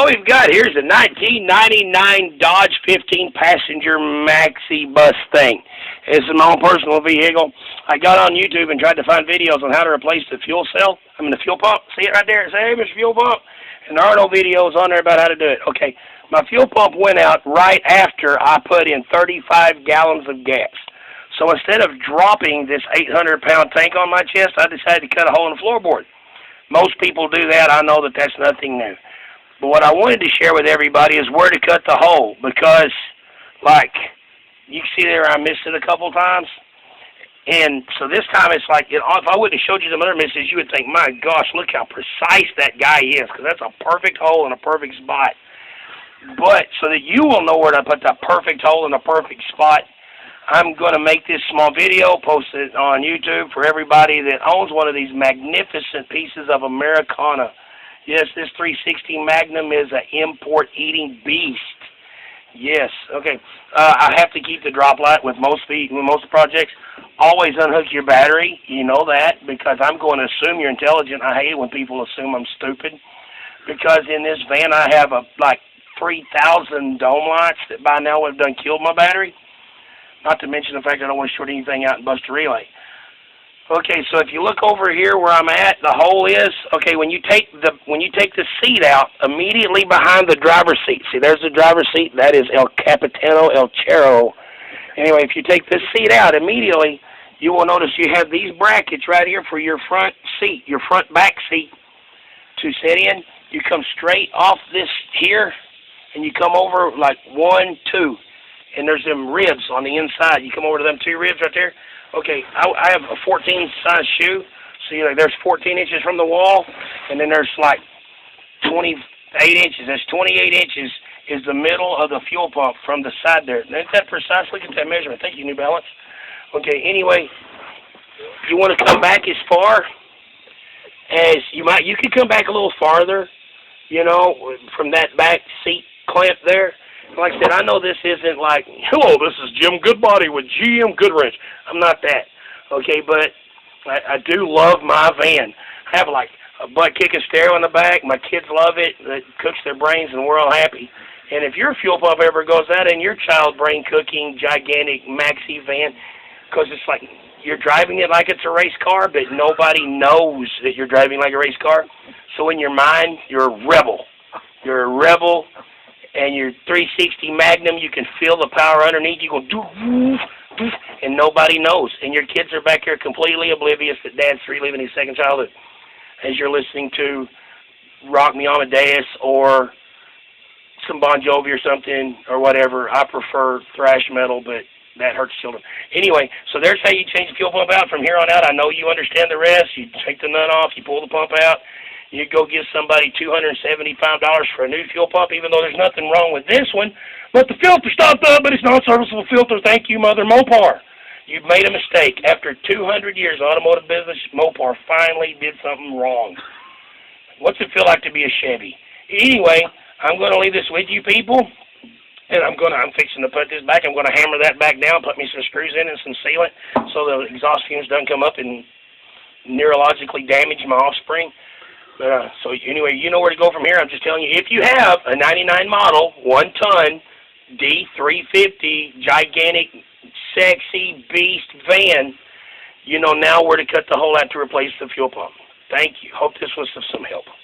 what we've got here is a 1999 Dodge 15-passenger maxi bus thing. It's my own personal vehicle. I got on YouTube and tried to find videos on how to replace the fuel the fuel pump. See it right there? It says, hey, Mr. Fuel Pump. And there are no videos on there about how to do it. Okay, my fuel pump went out right after I put in 35 gallons of gas. So instead of dropping this 800-pound tank on my chest, I decided to cut a hole in the floorboard. Most people do that. I know that that's nothing new. But what I wanted to share with everybody is where to cut the hole, because, like, you see there I missed it a couple times. And so this time it's like, if I wouldn't have showed you the other misses, you would think, my gosh, look how precise that guy is, because that's a perfect hole in a perfect spot. But so that you will know where to put the perfect hole in the perfect spot, I'm going to make this small video, post it on YouTube for everybody that owns one of these magnificent pieces of Americana. Yes, this 360 Magnum is an import-eating beast. Yes, okay. I have to keep the drop light with most projects. Always unhook your battery. You know that, because I'm going to assume you're intelligent. I hate it when people assume I'm stupid, because in this van I have like 3,000 dome lights that by now would have done killed my battery. Not to mention the fact that I don't want to short anything out and bust a relay. Okay, so if you look over here where I'm at, the hole is, okay, when you take the seat out, immediately behind the driver's seat, see there's the driver's seat, that is El Capitano El Chero. Anyway, if you take this seat out immediately, you will notice you have these brackets right here for your front seat, your front back seat to sit in. You come straight off this here, and you come over like 1, 2, and there's them ribs on the inside. You come over to them 2 ribs right there. Okay, I have a 14 size shoe, so there's 14 inches from the wall, and then there's like 28 inches. There's 28 inches is the middle of the fuel pump from the side there. Isn't that precise? Look at that measurement. Thank you, New Balance. Okay, anyway, you want to come back as far as you might. You could come back a little farther, from that back seat clamp there. Like I said, I know this isn't like, hello, this is Jim Goodbody with GM Goodwrench. I'm not that, okay, but I do love my van. I have like a butt-kicking stereo in the back. My kids love it. It cooks their brains, and we're all happy. And if your fuel pump ever goes out in your child brain-cooking, gigantic maxi van, because it's like you're driving it like it's a race car, but nobody knows that you're driving like a race car. So in your mind, you're a rebel. You're a rebel. And your 360 Magnum, you can feel the power underneath. You go, doof, doof, and nobody knows. And your kids are back here completely oblivious that Dad's reliving his second childhood as you're listening to Rock Me Amadeus or some Bon Jovi or something or whatever. I prefer thrash metal, but that hurts children. Anyway, so there's how you change the fuel pump out. From here on out, I know you understand the rest. You take the nut off, you pull the pump out. You go give somebody $275 for a new fuel pump, even though there's nothing wrong with this one. But the filter stopped up, but it's non-serviceable filter. Thank you, Mother Mopar. You've made a mistake. After 200 years of automotive business, Mopar finally did something wrong. What's it feel like to be a Chevy? Anyway, I'm going to leave this with you people, and I'm fixing to put this back. I'm going to hammer that back down, put me some screws in and some sealant so the exhaust fumes don't come up and neurologically damage my offspring. So anyway, you know where to go from here. I'm just telling you, if you have a 99 model, 1-ton, D350, gigantic, sexy beast van, you know now where to cut the hole out to replace the fuel pump. Thank you. Hope this was of some help.